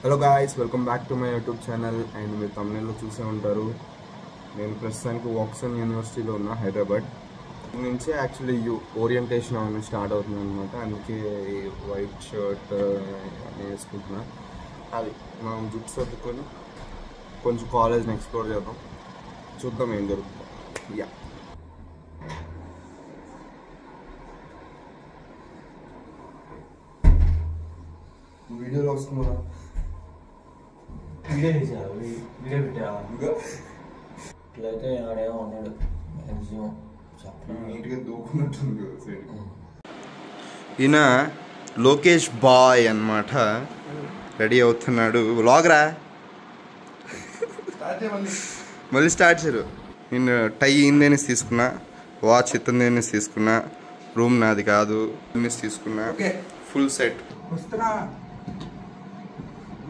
Hello guys, welcome back to my YouTube channel. And మీరు తమిళలో చూసే ఉంటారు, నేను ప్రస్తుతానికి వాక్సన్ యూనివర్సిటీలో ఉన్నా, హైదరాబాద్ నుంచే. యాక్చువల్లీ ఓరియంటేషన్ అవన్నీ స్టార్ట్ అవుతుంది అనమాట. అందుకే వైట్ షర్ట్ వేసుకుంటున్నా. అది మనం జుట్టు సర్దుకొని కొంచెం కాలేజ్ని ఎక్స్ప్లోర్ చేద్దాం, చూద్దాం ఏం జరుగుతుందో. యా, వీడియోలో వస్తుందా? వీడియో పెట్టా ఇట్లయితే ఆడేమో ఉన్నాడు మ్యాక్సిమం నీట్గా దూకున్నట్టుంది. ఈయన లోకేష్ బాయ్ అన్నమాట, రెడీ అవుతున్నాడు. వ్లాగ్రా మళ్ళీ స్టార్ట్ చేయరు. నేను టై ఇందేనేసి తీసుకున్నా, వాచ్ ఇతందేనేసి తీసుకున్నా, రూమ్ నాది కాదు అనేసి తీసుకున్నా, ఫుల్ సెట్. వస్తున్నా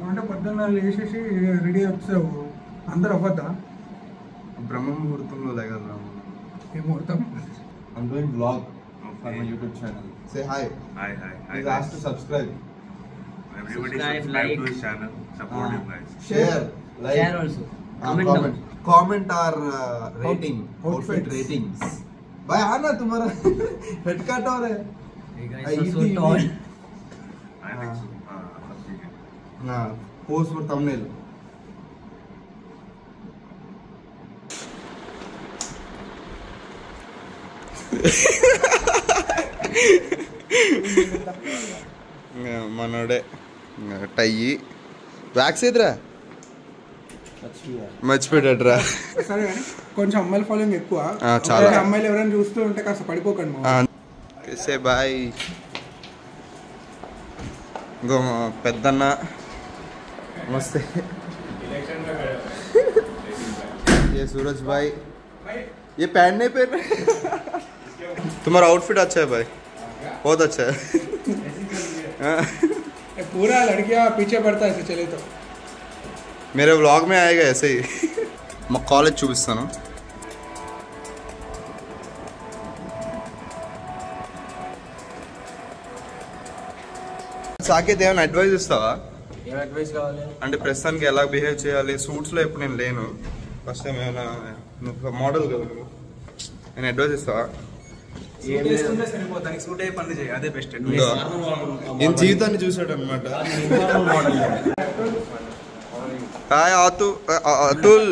అంటే పొద్దున్న లేచేసి రెడీ అవుతావు, అందరూ అవ్వద్దా? బ్రహ్మ ముహూర్తంలో లేగలరా? ఏ ముహూర్తం? I'm doing vlog for my YouTube channel. Say hi. Hi. Please ask to subscribe. Everybody Subscribe, subscribe like. to his channel. Support him, guys. Share, like, Share also. Comment down. comment or rating, outfit Outfits. ratings. भाई आना तुम्हारा head cut हो रहा है. You guys are so tall. I think so. सब ठीक है. हाँ, post for thumbnail. మనోడే టై వ్యాక్స్ ఎదురా మర్చిపోయాడ్రా. సరే కానీ కొంచెం అమ్మాయిల ఫాలోయింగ్ ఎక్కువ. చాలా. అమ్మాయిలు ఎవరైనా చూస్తూ ఉంటే కాస్త పడిపోకండి మా. Say bye. ఇంకో పెద్దన్న నమస్తే. ये सूरज भाई, ये पैंट नहीं पहन रहे. तुम्हारा आउटफिट अच्छा है भाई, बहुत अच्छा है. पूरा लड़कियां पीछे पड़ता है ऐसे चले तो. मेरे व्लॉग में आएगा ऐसे ही. మా కాలేజ్ చూపిస్తాను. సాకేత్ ఏమైనా అడ్వైస్ ఇస్తావా? ఏం అడ్వైస్ కావాలి అంటే ప్రస్తుతానికి ఎలా బిహేవ్ చేయాలి? సూట్స్లో ఇప్పుడు నేను లేను, ఫస్ట్ టైం. ఏమైనా నువ్వు మోడల్ కదా, నేను అడ్వైస్ ఇస్తావా? సరిపోతానికి సూట్ అయ్యే పనులు చేయి, అదే బెస్ట్. నేను జీవితాన్ని చూసాడు అనమాట. హాయ్ अतुल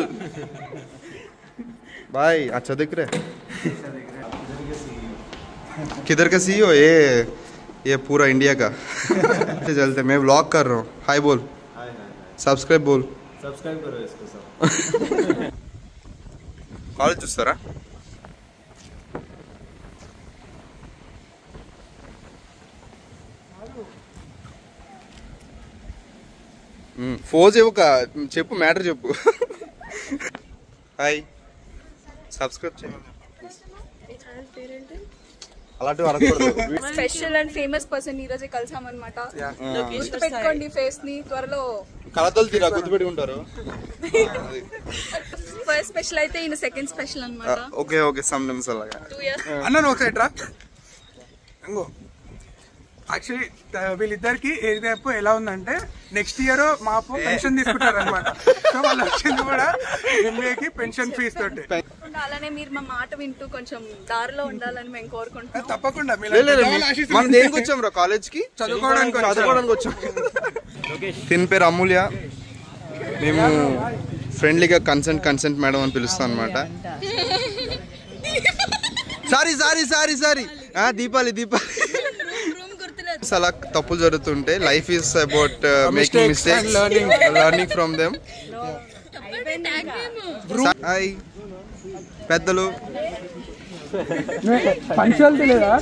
भाई, अच्छा दिख रहा है. किधर का CEO? ये पूरा इंडिया का. चलते, मैं व्लॉग कर रहा हूँ. हाय बोल, सब्सक्राइब बोल. సబ్స్క్రైబ్ करो इसको सब. కాలేజ్ చూస్తారా? ఫోజ్ ఇవ్వక చెప్పు, మ్యాటర్ చెప్పు. హాయ్, సబ్స్క్రైబ్ చేయండి. అలాంటివి అడగకూడదు. స్పెషల్ అండ్ ఫేమస్ పర్సన్ ఈ రోజే కలిసామన్నమాట. పెట్టుకోండి ఫేస్ ని, త్వరలో కళతలు తీరా గుర్తుపెట్టుకుంటారు. ఫస్ట్ స్పెషల్ అయితే ఈయన సెకండ్ స్పెషల్ అన్నమాట. ఓకే సమ్ నిమిషం అలాగా. 2 years అన్న నువ్వు ఒకసారి రా. ఇంకో యాక్చువల్లీ వీళ్ళిద్దరికి ఏదైపు ఎలా ఉందంటే నెక్స్ట్ ఇయర్ మా పెన్షన్ తీసుకుంటారు అనమాట. సో వాళ్ళు వచ్చింది కూడా ఎంబీఏకి పెన్షన్ ఫీజు తోటి. అలానే మీరు మా మాట వింటూ కొంచెం దారిలో ఉండాలని మేము కోరుకుంటున్నాం. తప్పకుండా మనం దేనికి వచ్చాం రా? కాలేజ్ కి చదువుకోవడానికి వచ్చాం. తిన్ పేరు అమూల్య. మేము ఫ్రెండ్లీగా కన్సెంట్ మేడం అని పిలుస్తాం అనమాట. సారీ దీపాలి. అలా తప్పులు జరుగుతుంటే life is about making mistakes, learning from them. Hi పెద్దలు. పంచాలిటీ లేదా?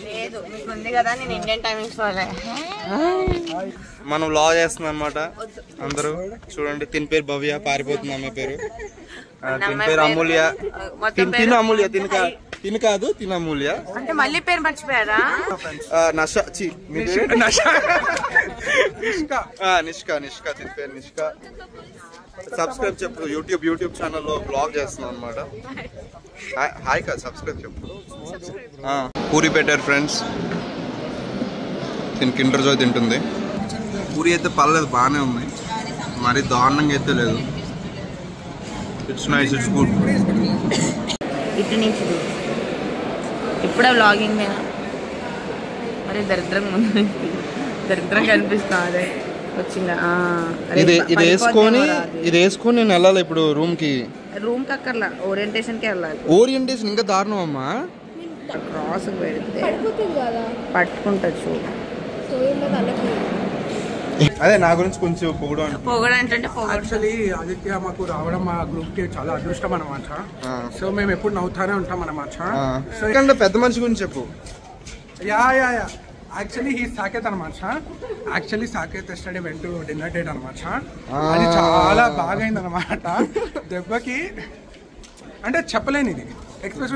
లేదు, మీకు ఉంది కదా, నేను ఇండియన్ టైమింగ్స్ వాళ్ళే. మనం లా చేస్తున్నాం అనమాట. అందరూ చూడండి. తిన్ పేరు భవ్య, పారిపోతుంది అమ్మాయి పేరు. తిన్ పేరు అమూల్య. తిను అమూల్య, తిను కాదు, తిన అమూల్య. అంటే మళ్ళీ పేరు మర్చిపోయారా? నిష్క తిన్ పేరు నిష్క. సబ్స్క్రైబ్ చెప్పు. యూట్యూబ్ ఛానల్లో బ్లాగ్ చేస్తున్నాం అనమాట. హాయ్ కదా, సబ్స్క్రైబ్ చెప్పు. పూరి పెట్టారు ఫ్రెండ్స్. దీని కిండర్ జాయ్ తింటుంది. పూరి అయితే పర్లేదు, బాగానే ఉంది, మరి దారుణంగా అయితే లేదు. It's nice, it's good. ఇటు నుంచి ఇప్పుడే వ్లాగింగ్ మీద మరి దరిద్రంగా ముందు దరిద్రంగా కనిపిస్తా. అదే వచ్చిందా? ఇది వేసుకొని నేను వెళ్ళాలి ఇప్పుడు రూమ్కి. రూమ్కి అక్కర్లా, ఓరియంటేషన్కి వెళ్ళాలి. ఓరియంటేషన్ ఇంకా దారుణం అమ్మా. క్రాస్ పెడితే పట్టుకుంటా చూడు. అదే నా గురించి కొంచెం పొగడంటే యాక్చువల్లీ ఆదిత్య మాకు రావడం మా గ్రూప్ కి చాలా అదృష్టం అన్నమాట. సో మేము ఎప్పుడు నవ్వుతానే ఉంటాం అన్నమాట. సో పెద్ద మనిషి గురించి చెప్పు. యా యాక్చువల్లీ హీ సాకేత్ అనమాట. యాక్చువల్లీ సాకేత్ ఎస్టర్డే వెంట డిన్నర్ డేట్ అనమాట. అది చాలా బాగా అయింది అనమాట. దెబ్బకి అంటే చెప్పలేని ఇది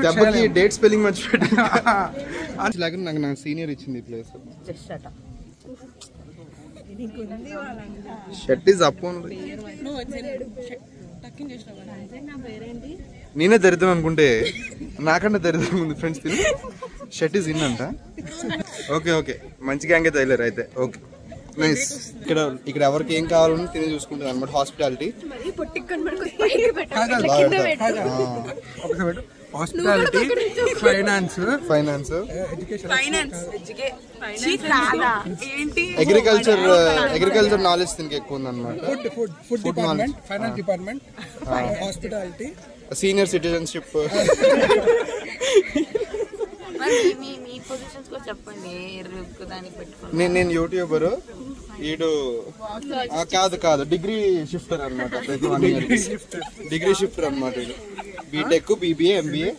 దెబ్బకి డేట్ స్పెల్లింగ్ మర్చిపెట్టి నాకు నా సీనియర్ ఇచ్చింది ఈ place. Shirt is up only. నేనే దరిద్రం అనుకుంటే నాకంటే దరిద్రం ఉంది ఫ్రెండ్స్. తిని షర్ట్ ఈజ్ ఇన్ అంట. ఓకే మంచి గ్యాంగే తగిలేరు అయితే. Okay nice. ఇక్కడ ఎవరికి ఏం కావాలని తిని చూసుకుంటారు అనమాట. హాస్పిటాలిటీ, ఫైనాన్స్, అగ్రికల్చర్ నాలెడ్జ్ దీనికి ఎక్కువ ఉంది అనమాట. Food department, finance department, hospitality, senior citizenship. నేను యూట్యూబర్, ఈడు కాదు డిగ్రీ షిఫ్టర్ అనమాట. ప్రతి 1 year డిగ్రీ షిఫ్టర్ అనమాట. ఇది BTech, BBA, MBA.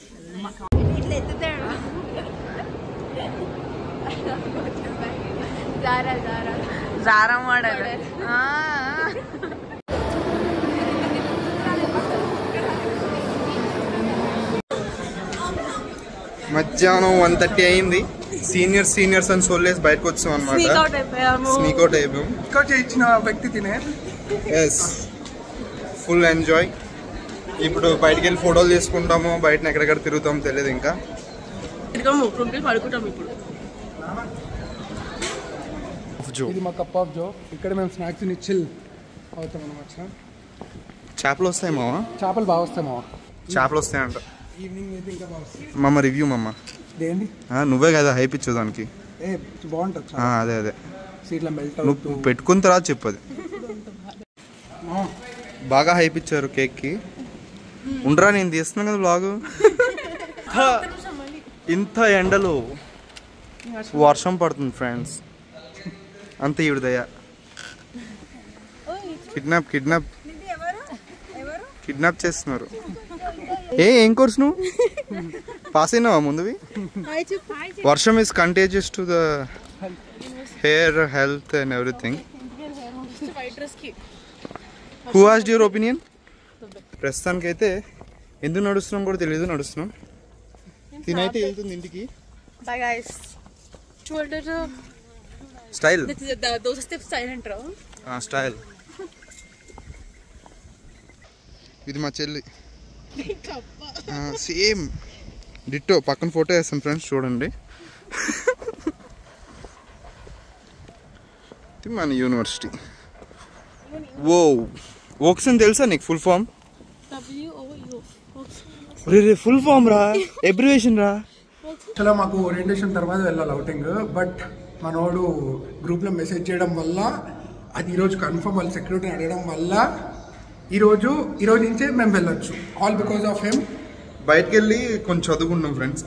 Zara model. మధ్యాహ్నం 1:30 అయింది. సీనియర్స్ అని సోల్లేసి బయటకు వచ్చాం అనమాట. స్నీక్ అవుట్ అయిపోయాం. ఇచ్చిన వ్యక్తి తినే ఫుల్ ఎంజాయ్. ఇప్పుడు బయటికి వెళ్ళి ఫోటోలు తీసుకుంటాము, బయట ఎక్కడెక్కడ తిరుగుతాము తెలియదు. ఇంకా ఇది మా కప్ ఆఫ్ జో. ఇక్కడ మేము స్నాక్స్ చిల్ అవుతాం అనమాట. చేపలు వస్తాయి మావా. చేపలు బాగా వస్తాయి మావా. చేపలు వస్తాయంట. ఈవినింగ్ అయితే ఇంకా బాగా వస్తాయి. మమ్మ రివ్యూ మమ్మ. దేంది? నువ్వే కదా హైప్ ఇచ్చు దానికి. బాగుంటుంది. అదే సీట్ల మెల్ట్ నువ్వు పెట్టుకున్న తర్వాత చెప్పదు. బాగా హైప్ ఇచ్చారు కేక్కి. ఉండరా, నేను తీస్తున్నాను కదా బ్లాగు. ఇంత ఎండలో వర్షం పడుతుంది ఫ్రెండ్స్. అంత ఈవిడదయ్యా. కిడ్నాప్ చేస్తున్నారు. ఏం కోర్స్ నువ్వు పాస్ అయినావా ముందువి? వర్షం is contagious to the hair, health and everything. Who asked your opinion? ప్రస్తుతానికి అయితే ఎందుకు నడుస్తున్నాం కూడా తెలియదు. నడుస్తున్నాం. తినైతే వెళ్తుంది ఇంటికి. Style style. ఇది మా చెల్లి. Same ditto. పక్కన ఫోటో వేస్తాం ఫ్రెండ్స్, చూడండి. ఇది మన యూనివర్సిటీ. ఓక్స్ అని తెలుసా నీకు ఫుల్ ఫామ్? ఫుల్ ఫామ్ రా, ఎబ్రివేషన్ రా. చాలా మాకు ఓరియంటేషన్ తర్వాత వెళ్ళాలి అవుటింగ్. బట్ మనోడు గ్రూప్లో మెసేజ్ చేయడం వల్ల, అది ఈరోజు కన్ఫర్మ్ వాళ్ళ సెక్యూరిటీని అడగడం వల్ల ఈరోజు నుంచే మేము వెళ్ళొచ్చు. All because of him. బయటకు వెళ్ళి కొంచెం చదువుకున్నాం ఫ్రెండ్స్.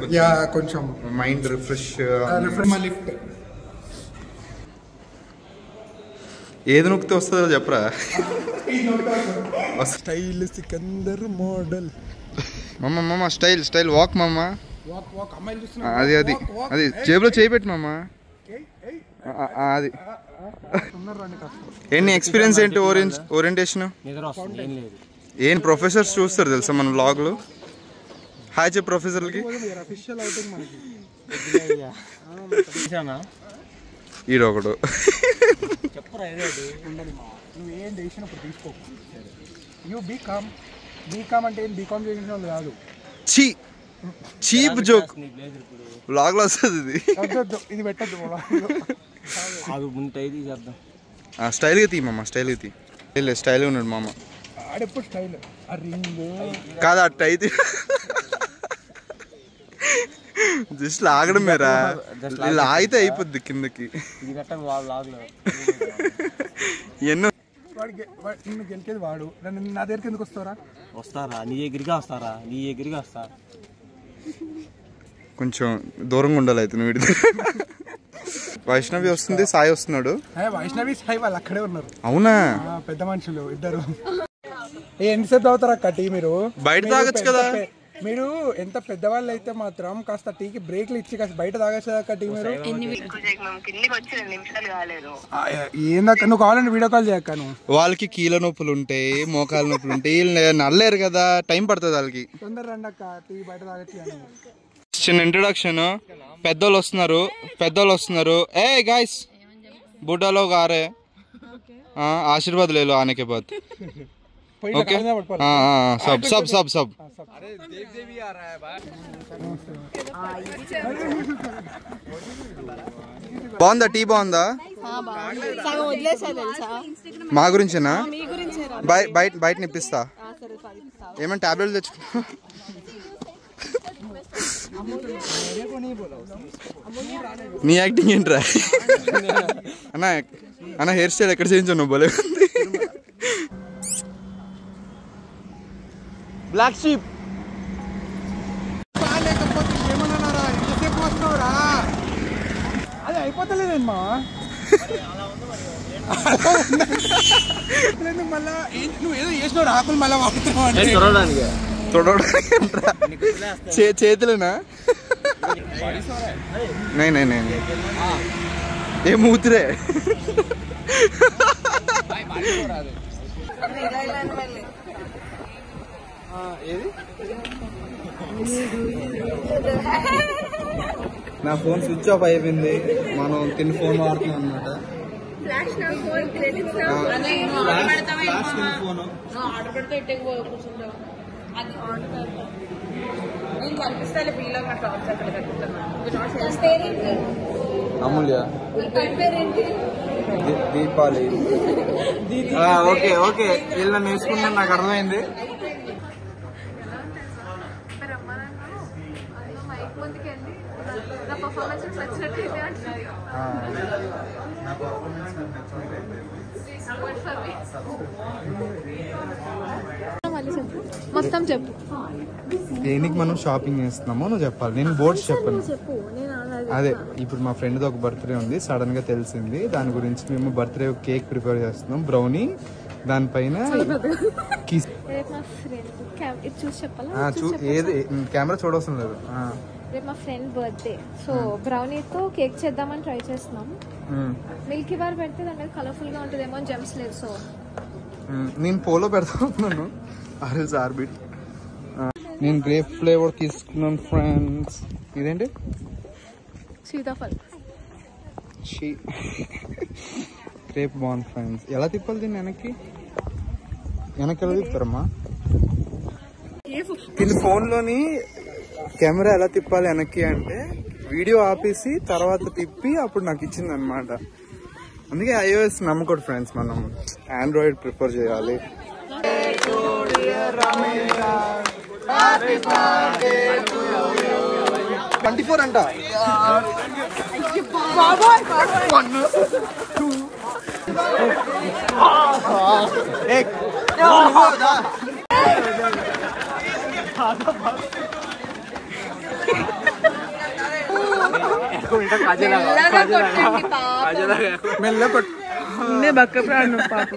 కొంచెం మైండ్ రిఫ్రెష్. లిఫ్ట్ ఏది నొక్కితే వస్తుందో చెప్పరా. Style Sikandar model. మమ్మ స్టైల్ వాక్ మమ్మ. అది జేబులో చేయిపెట్టు మమ్మ. అది ఏంటి ఎక్స్పీరియన్స్ ఏంటి ఓరియంటేషన్? ఏం ప్రొఫెసర్స్ చూస్తారు తెలుసా మన వ్లాగ్లో? హాయ్ చెప్పు ప్రొఫెసర్లకి. ఈడొకడు. నువ్వేం చేసినప్పుడు తీసుకో. బీకామ్ అంటే ఏం బీకామ్ చేసిన వాళ్ళు కాదు. చీప్ జోక్ వ్లాగ్ లో వస్తుంది ఇది. ఇది పెట్టద్దు. స్టైల్గా తీ మామ, స్టైల్గా తీ. స్టైల్గా ఉన్నాడు మామ. ఆడెప్పుడు స్టైల్ ఆ రింగ్ కాదు అట్ట అయితే జస్ట్ లాగడం మేరా, లాగితే అయిపోద్ది కిందకి. ఎన్నో నిన్ను గెలికేది వాడు, నా దగ్గరికి ఎందుకు వస్తారా? వస్తారా నీ ఎగిరిగా వస్తారా, నీ ఎగిరిగా వస్తా. కొంచెం దూరంగా ఉండాలి అయితే నువ్వు. వైష్ణవి వస్తుంది, సాయి వస్తున్నాడు. వైష్ణవి సాయి వాళ్ళు అక్కడే ఉన్నారు. అవునా? పెద్ద మనుషులు ఇద్దరు. ఎంతసేపు తాగుతారా అక్క టీ? మీరు బయట తాగొచ్చు కదా. మీరు ఎంత పెద్దవాళ్ళు అయితే మాత్రం కాస్త టీకి బ్రేక్లు ఇచ్చి కాస్త బయట తాగచ్చు అక్క టీ. మీరు ఏందక్క నువ్వు కావాలంటే వీడియో కాల్ చేయక్క. నువ్వు వాళ్ళకి కీళ్ళ నొప్పులు ఉంటాయి, మోకాల నొప్పులు ఉంటాయి, నల్లేరు కదా, టైం పడుతుంది వాళ్ళకి. తొందర రండి అక్క, టీ బయట తాగచ్చు. చిన్న ఇంట్రొడక్షన్. పెద్దోళ్ళు వస్తున్నారు. ఏ గాయస్ బుడ్డాలో గారే ఆశీర్వాद ले लो आने के बाद. ओके सब బాగుందా టీ? బాగుందా? మా గురించేనా? బయట నిప్పిస్తా. ఏమైనా టాబ్లెట్లు తెచ్చుకో. నీ యాక్టింగ్ ఏంట్రా అన్న హెయిర్ స్టైల్ ఎక్కడ చేయించావు బోలే. బ్లాక్ షీప్ లేకపోతే ఏమన్నారా? ఎంతసేపు వస్తావురా? అది అయిపోతలేదమ్మా. మళ్ళా నువ్వు ఏదో చేసినావు ఆకులు మళ్ళీ వాడుతున్నావు. చేతులేనా? ఏ మూతిరే. నా ఫోన్ స్విచ్ ఆఫ్ అయిపోయింది. మనం తిని ఫోన్ వాడుతున్నాం అనమాట. అమూల్య, దీపాలి. ఓకే వీళ్ళ నేర్చుకున్నాను, నాకు అర్థమైంది. మొత్తం చెప్పు. దేనికి మనం షాపింగ్ చేస్తున్నామో నువ్వు చెప్పాలి, నేను బోర్డ్స్ చెప్పను. అదే ఇప్పుడు మా ఫ్రెండ్ది ఒక బర్త్డే ఉంది, సడన్ గా తెలిసింది. దాని గురించి మేము బర్త్డే కేక్ ప్రిపేర్ చేస్తున్నాం, బ్రౌనీ. దానిపైన ఏది కెమెరా చూడవసరం లేదు. రేపు మా ఫ్రెండ్ బర్త్డే, సో బ్రౌనీతో కేక్ చేద్దామని ట్రై చేస్తున్నాం. మిల్కీ బార్ పెడితే దాని మీద కలర్ఫుల్ గా ఉంటుందేమో అని జెమ్స్ లేదు. సో నేను పోలో పెడతాను. ఆర్బిట్ నేను గ్రేప్ ఫ్లేవర్ తీసుకున్నాను ఫ్రెండ్స్. ఇదేంటి? సీతాఫల్. గ్రేప్ బాగుంది ఫ్రెండ్స్. ఎలా తిప్పాలి దీన్ని? వెనక్కి ఎలా తిప్పుతారమ్మా? దీని ఫోన్లోని కెమెరా ఎలా తిప్పాలి వెనక్కి అంటే వీడియో ఆపేసి తర్వాత తిప్పి అప్పుడు నాకు ఇచ్చింది అనమాట. అందుకే iOS నమ్మకూడదు ఫ్రెండ్స్, మనం ఆండ్రాయిడ్ ప్రిఫర్ చేయాలి. ట్వంటీ4 అంట. మెల్ల కొట్టు. బక్క ప్రాణం పాప.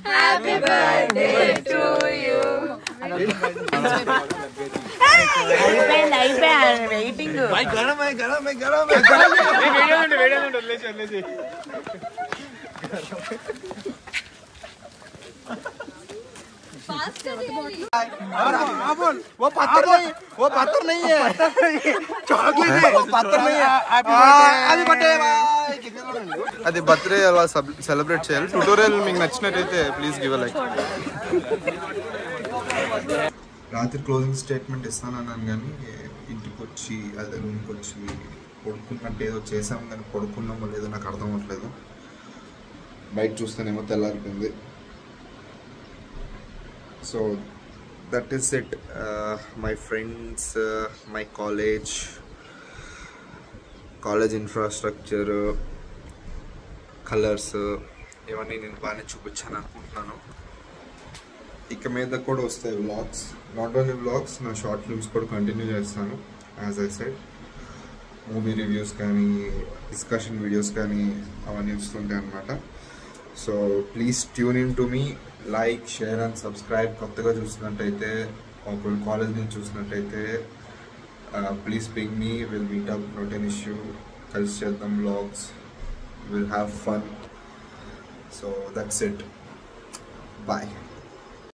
Happy birthday to you. అయిపోయాను వెయిటింగ్. वो पत्थर नहीं है, चॉकलेट है, वो पत्थर नहीं है. అది బర్త్డే అలా సెలబ్రేట్ చేయాలి. ట్యూటోరియల్ మీకు నచ్చినట్టయితే ప్లీజ్ గివ్ ఎ లైక్. రాత్రి క్లోజింగ్ స్టేట్మెంట్ ఇస్తానన్నాను కానీ ఇంటికి వచ్చి అదే రూమ్కి వచ్చి పడుకున్నట్టు ఏదో చేసాం కానీ పడుకున్నామో లేదో నాకు అర్థం అవ్వట్లేదు. బయట చూస్తేనేమో తెల్లారిపోయింది. So that is it. My friends, my college infrastructure, colours ఇవన్నీ నేను బాగానే చూపించాను అనుకుంటున్నాను. ఇక మీద కూడా వస్తాయి వ్లాగ్స్, నాట్ ఓన్లీ వ్లాగ్స్, నా షార్ట్ ఫిల్మ్స్ కూడా కంటిన్యూ చేస్తాను. As I said, movie reviews కానీ డిస్కషన్ వీడియోస్ కానీ అవన్నీ వస్తుంటాయి అన్నమాట. So please tune in to me, like, share and subscribe. కొత్తగా చూసినట్టయితే, ఒకవేళ కాలేజ్ నుంచి చూసినట్టయితే please ping me, will meet up, not an issue. కలిసి చేద్దాం vlogs, will have fun. So that's it, bye.